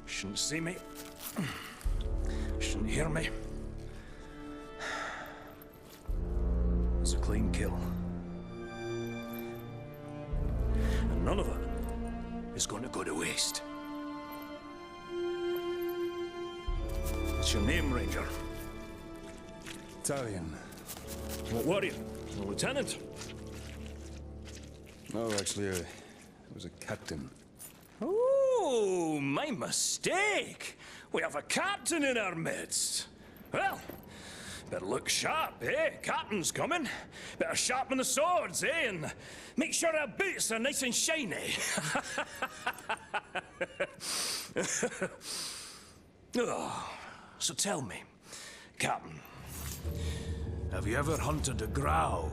Shouldn't see me. Shouldn't hear me. It's a clean kill. And none of it is going to go to waste. What's your name, Ranger? Italian. What warrior? A lieutenant? No, actually, I was a captain. Oh, my mistake. We have a captain in our midst. Well, better look sharp, eh? Captain's coming. Better sharpen the swords, eh? And make sure our boots are nice and shiny. Oh, so tell me, Captain, have you ever hunted a grouse?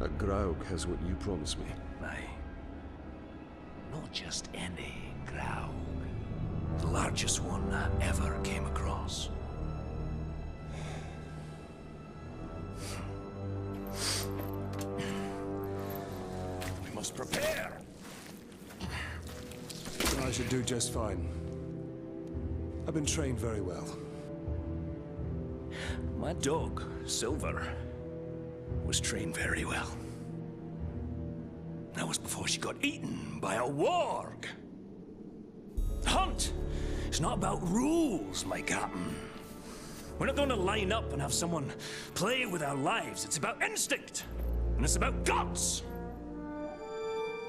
A Graug has what you promised me. Aye. Not just any grouse. The largest one I ever came across. We must prepare. I should do just fine. I've been trained very well. My dog, Silver, was trained very well. That was before she got eaten by a warg. Hunt! It's not about rules, my captain. We're not going to line up and have someone play with our lives. It's about instinct. And it's about guts.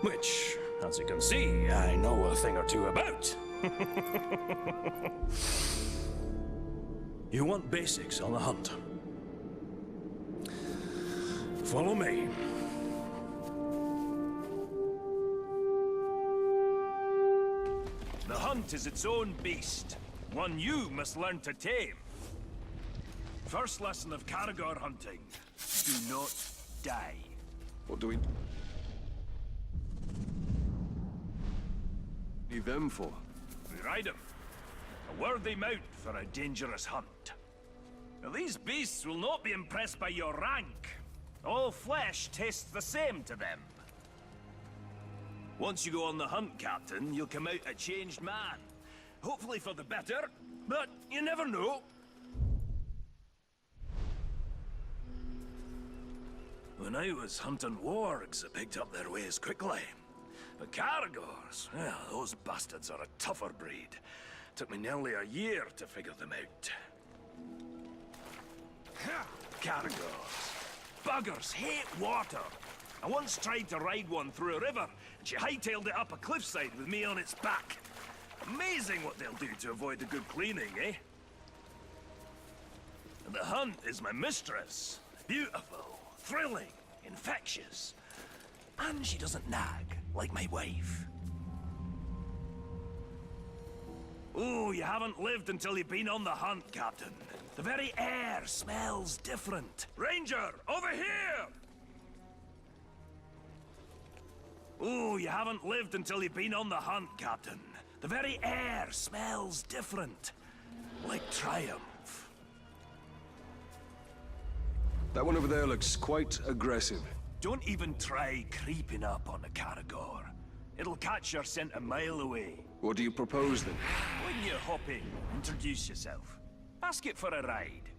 Which, as you can see, I know a thing or two about. You want basics on the hunt? Follow me. The hunt is its own beast, one you must learn to tame. First lesson of Caragor hunting, do not die. What do we need them for? We ride 'em. A worthy mount for a dangerous hunt. Now, these beasts will not be impressed by your rank. All flesh tastes the same to them. Once you go on the hunt, Captain, you'll come out a changed man. Hopefully for the better, but you never know. When I was hunting wargs, I picked up their ways quickly. But Caragors, well, those bastards are a tougher breed. Took me nearly a year to figure them out. Caragors. Buggers hate water. I once tried to ride one through a river, and she hightailed it up a cliffside with me on its back. Amazing what they'll do to avoid a good cleaning, eh? And the hunt is my mistress. Beautiful, thrilling, infectious. And she doesn't nag, like my wife. Oh, you haven't lived until you've been on the hunt, Captain. The very air smells different. Ranger, over here! Oh, you haven't lived until you've been on the hunt, Captain. The very air smells different. Like triumph. That one over there looks quite aggressive. Don't even try creeping up on a Caragor. It'll catch your scent a mile away. What do you propose, then? When you hop in, introduce yourself. Ask it for a ride.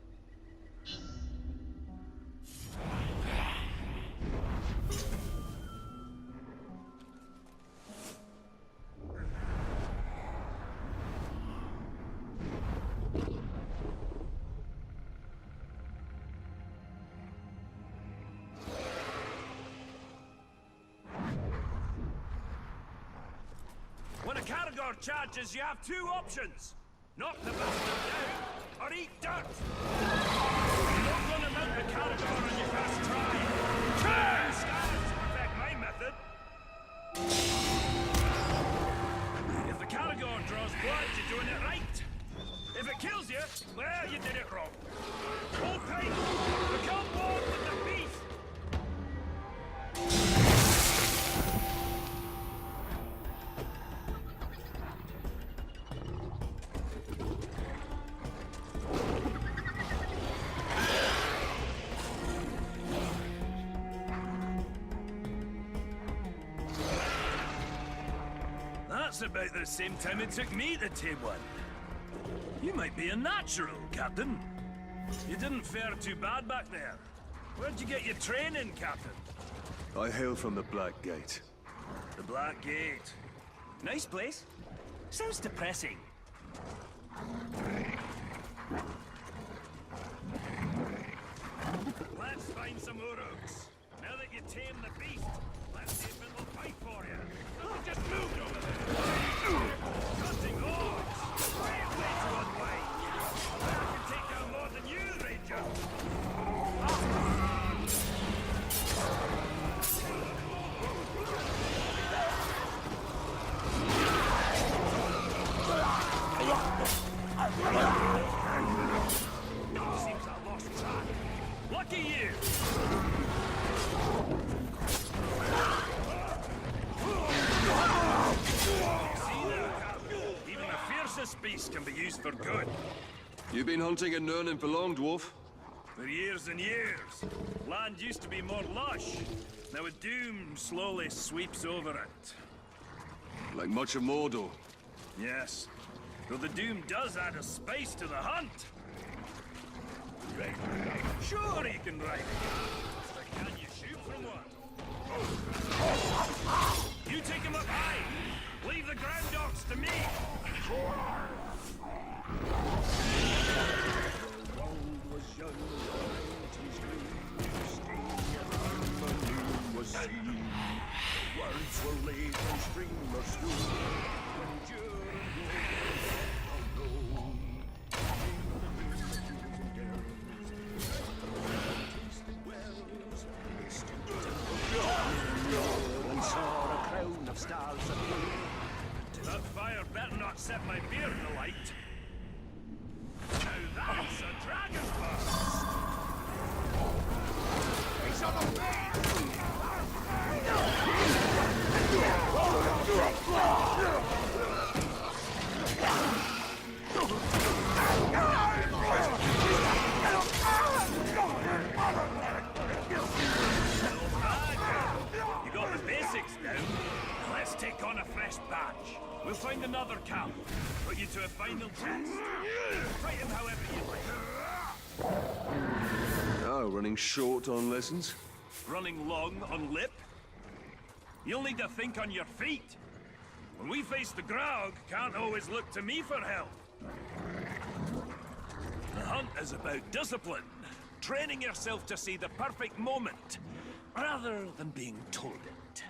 When a Caragor charges, you have two options. Knock the bastard down, or eat dirt. You're not gonna mount the Caragor on your first try. Standards to perfect my method. If the Caragor draws blood, you're doing it right. If it kills you, well, you did it wrong. Hold tight. Become one with the beast. That's about the same time it took me to tame one. You might be a natural, Captain. You didn't fare too bad back there. Where'd you get your training, Captain? I hail from the Black Gate. The Black Gate. Nice place. Sounds depressing. Let's find some urugs. Now that you tame the beast, let's see if it'll fight for you. Oh, just moved over there. Cutting oars. Way to unwind. I can take down more than you, Ranger. Seems I lost track. Lucky you! See there, Captain? Even the fiercest beast can be used for good. You've been hunting in Nurnin for long, dwarf? For years and years. Land used to be more lush. Now a doom slowly sweeps over it. Like much of Mordor. Yes. Though the doom does add a spice to the hunt. Sure he can ride it. But can you shoot from one? You take him up high. Leave the ground dogs to me. The world was young, it was green. Stay and harmony was seen. Words were laid on streamers stood. When June stars appear. That fire better not set my beard alight. Now that's a dragon burst! He's on the You got the basics down. Let's take on a fresh batch. We'll find another camp. Put you to a final test. Fight him however you like. Oh, running short on lessons? Running long on lip? You'll need to think on your feet. When we face the Graug, can't always look to me for help. The hunt is about discipline. Training yourself to see the perfect moment, rather than being told it.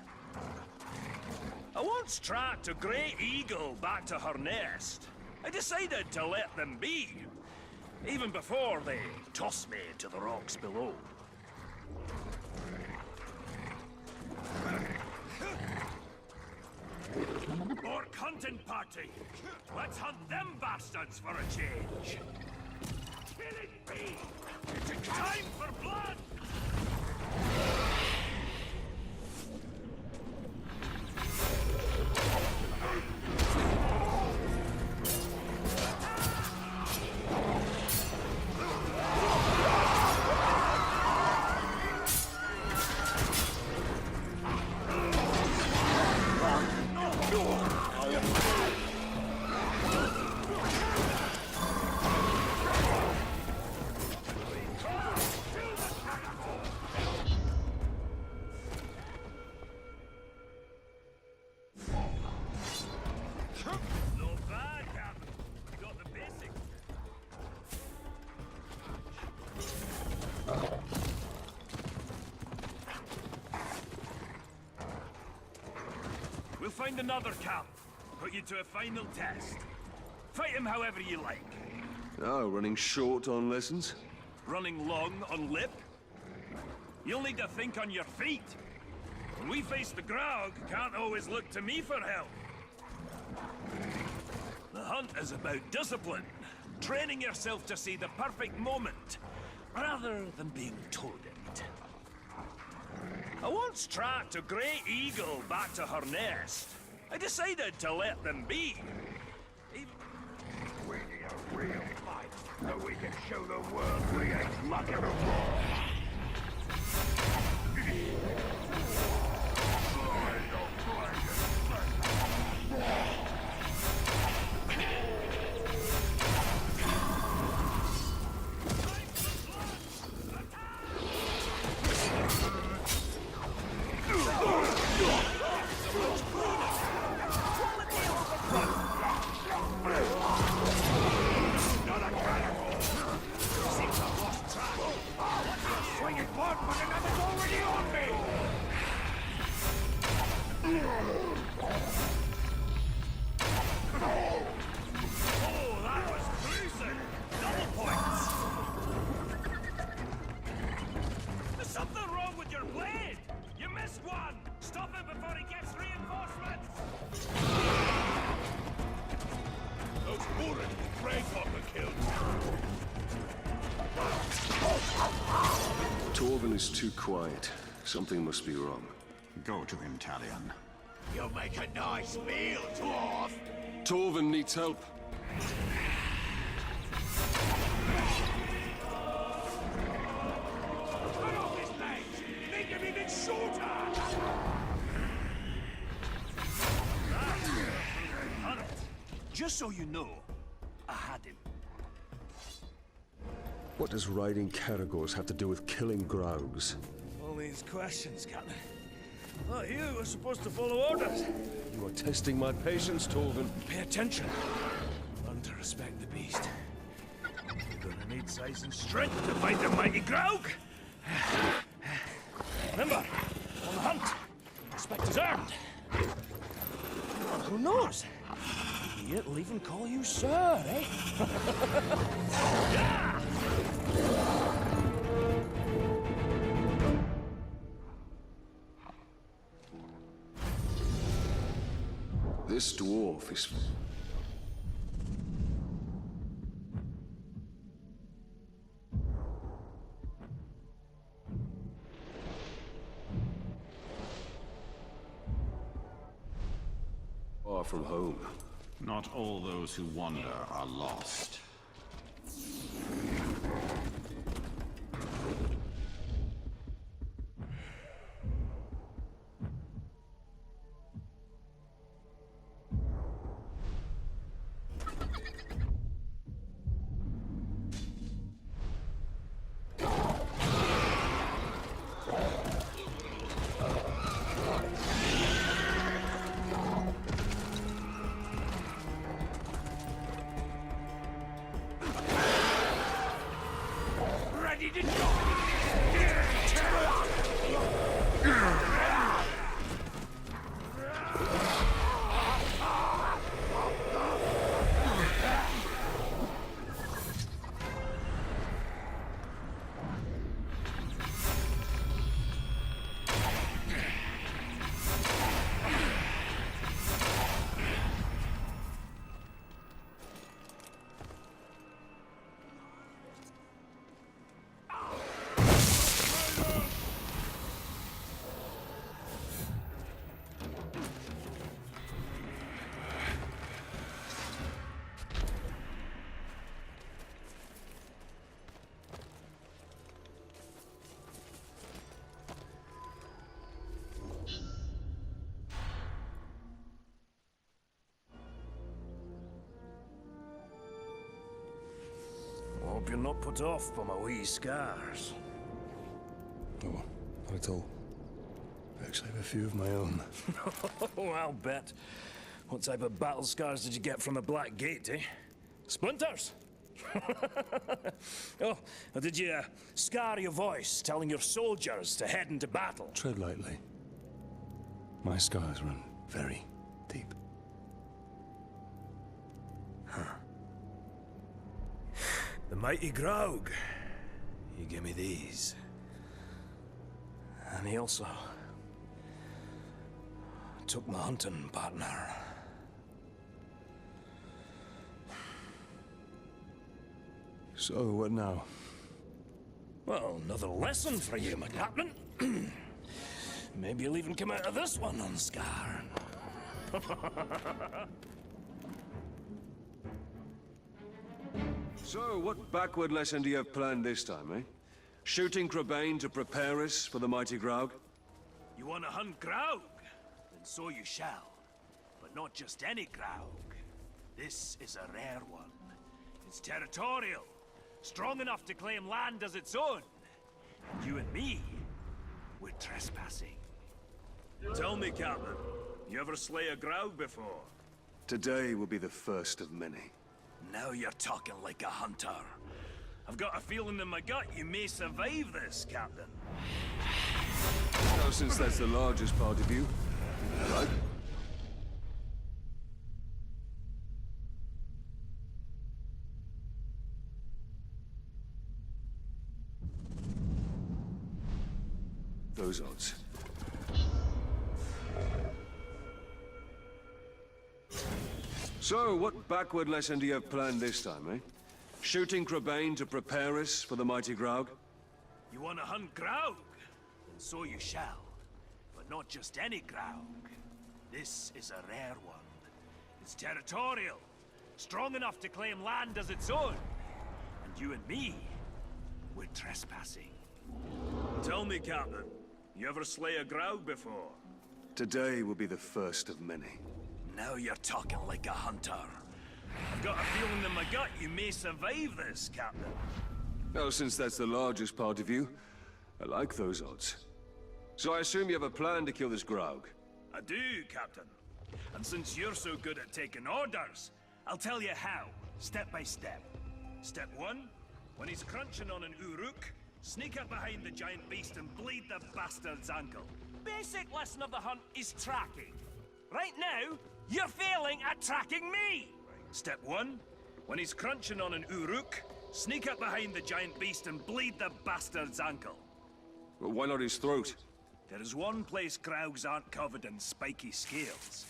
I once tracked a grey eagle back to her nest. I decided to let them be, even before they tossed me to the rocks below. Orc hunting party! Let's hunt them bastards for a change! Killing me! It's time for blood! We'll find another camp. Put you to a final test. Fight him however you like. Oh, running short on lessons? Running long on lip? You'll need to think on your feet. When we face the Graug, can't always look to me for help. The hunt is about discipline. Training yourself to see the perfect moment, rather than being told it. I once tracked a grey eagle back to her nest. I decided to let them be. We need a real fight, so we can show the world we ain't mucking around. Torvin is too quiet. Something must be wrong. Go to him, Talion. You'll make a nice meal, dwarf. Torvin needs help. Cut off his legs! Make him even shorter! Just so you know, I had him. What does riding Caragors have to do with killing Graugs? All these questions, Captain. Oh, you were supposed to follow orders. You are testing my patience, Torvin. Pay attention. Learn to respect the beast. You're gonna need size and strength to fight the mighty Graug. Remember, on the hunt, respect is earned. Well, who knows? He'll even call you sir, eh? Yeah! This dwarf is... far from home. Not all those who wander are lost. Ready to go! Hope you're not put off by my wee scars. Oh, not at all. I actually have a few of my own. Oh, I'll bet. What type of battle scars did you get from the Black Gate, eh? Splinters? Oh, or did you scar your voice telling your soldiers to head into battle? Tread lightly. My scars run very deep. The mighty Graug. He gave me these. And he also took my hunting partner. So, what now? Well, another lesson for you, my captain. Maybe you'll even come out of this one unscarred. So, what backward lesson do you have planned this time, eh? Shooting Crebain to prepare us for the mighty Graug? You want to hunt Graug? Then so you shall. But not just any Graug. This is a rare one. It's territorial. Strong enough to claim land as its own. And you and me, we're trespassing. Tell me, Captain, you ever slay a Graug before? Today will be the first of many. Now you're talking like a hunter. I've got a feeling in my gut you may survive this, Captain. Now, since that's the largest part of you, right? Those odds. So, what backward lesson do you have planned this time, eh? Shooting Crebain to prepare us for the mighty Graug? You You want to hunt Graug? And so you shall. But not just any Graug. This is a rare one. It's territorial. Strong enough to claim land as its own. And you and me, we're trespassing. Tell me, Captain, you ever slay a Graug before? Today will be the first of many. Now you're talking like a hunter. I've got a feeling in my gut you may survive this, Captain. Well, since that's the largest part of you, I like those odds. So I assume you have a plan to kill this Graug? I do, Captain. And since you're so good at taking orders, I'll tell you how, step by step. Step 1, when he's crunching on an Uruk, sneak up behind the giant beast and bleed the bastard's ankle. Basic lesson of the hunt is tracking. Right now, you're failing at tracking me! Step 1, when he's crunching on an Uruk, sneak up behind the giant beast and bleed the bastard's ankle. Well, why not his throat? There is one place Graugs aren't covered in spiky scales.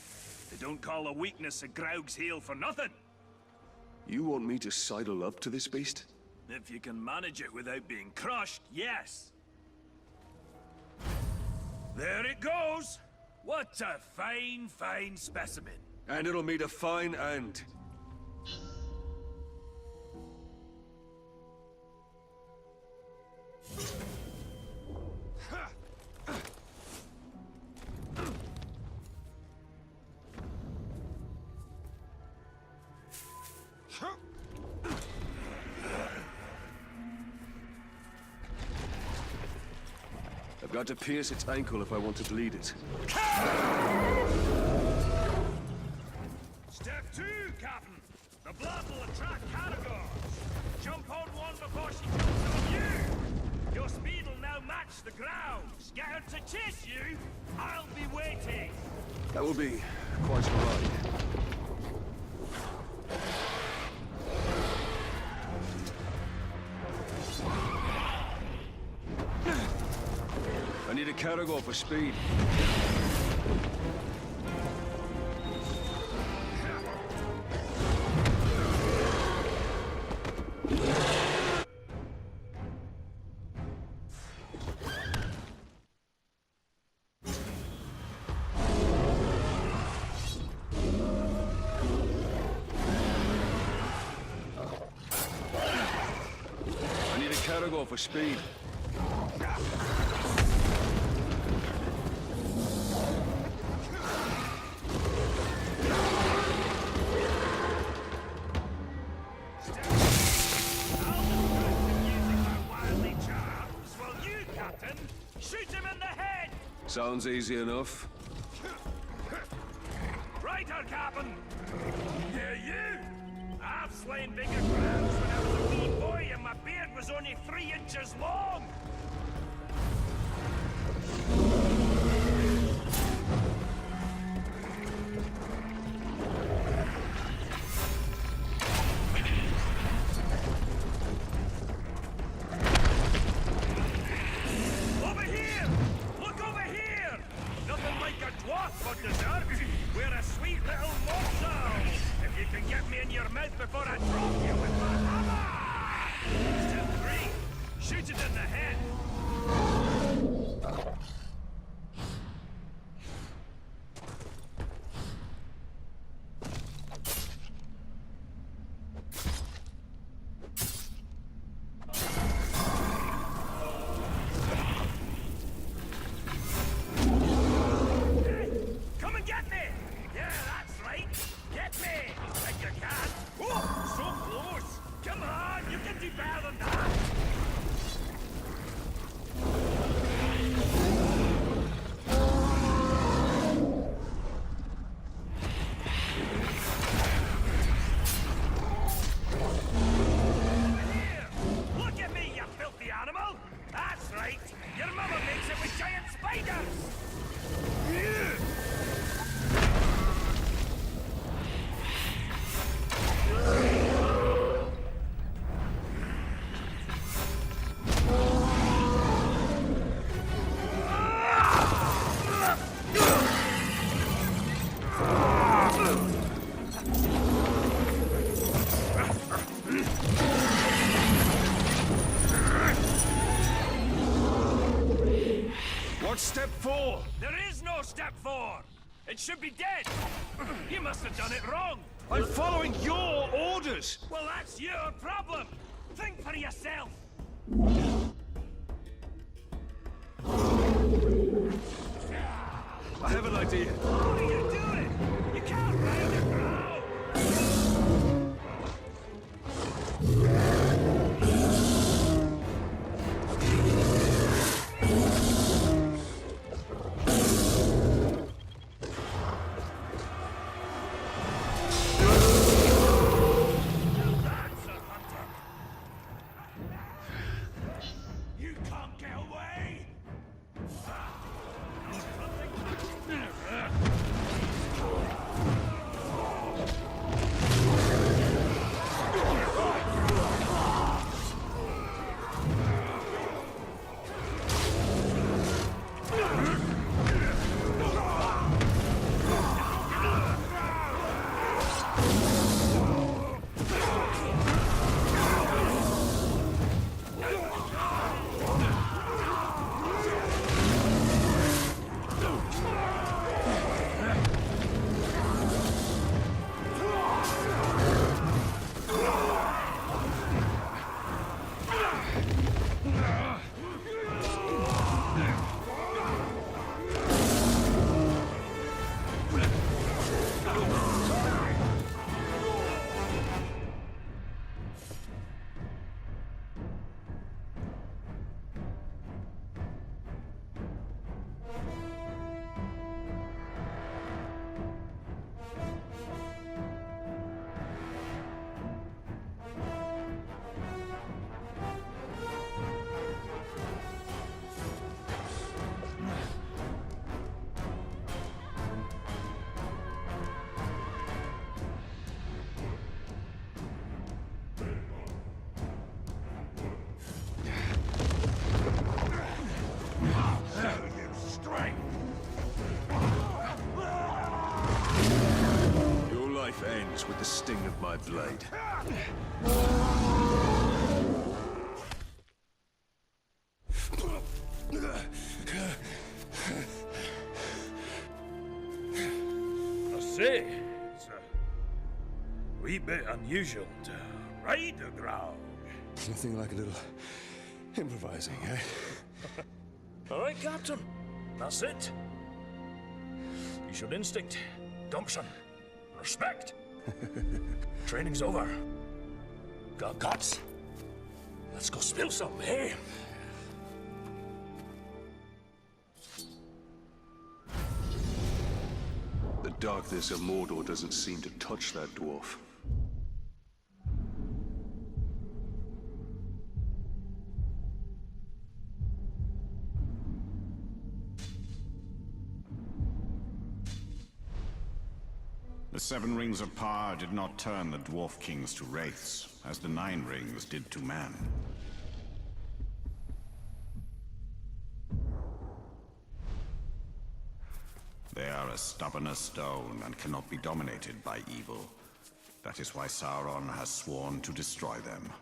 They don't call a weakness a Graug's heel for nothing. You want me to sidle up to this beast? If you can manage it without being crushed, yes. There it goes! What a fine, fine specimen. And it'll meet a fine end. I've got to pierce its ankle if I want to bleed it. Step 2, Captain. The blood will attract caragors. Jump on one before she jumps on you. Your speed will now match the Grau's. Get her to chase you. I'll be waiting. That will be quite a ride. I need a caragor for speed. I need a caragor for speed. Shoot him in the head! Sounds easy enough. Right, her Captain! Yeah, you! I've slain bigger crowds when I was a wee boy and my beard was only 3 inches long! We're a sweet little morsel! If you can get me in your mouth before I drop you with my hammer! Step 3, shoot it in the head! Come on, you can do better than that! 4? There is no step 4! It should be dead! You must have done it wrong! I'm following your orders! Well, that's your problem! Think for yourself! I have an idea. What are you doing? You can't ride the ground! That's a hunter! You can't get away! Your life ends with the sting of my blade. I say, it's a wee bit unusual to ride a ground. Nothing like a little improvising, eh? All right, Captain. That's it. You showed instinct, gumption, respect. Training's over. Got guts. Let's go spill some, eh? The darkness of Mordor doesn't seem to touch that dwarf. The 7 rings of power did not turn the dwarf kings to wraiths, as the 9 rings did to man. They are as stubborn as stone and cannot be dominated by evil. That is why Sauron has sworn to destroy them.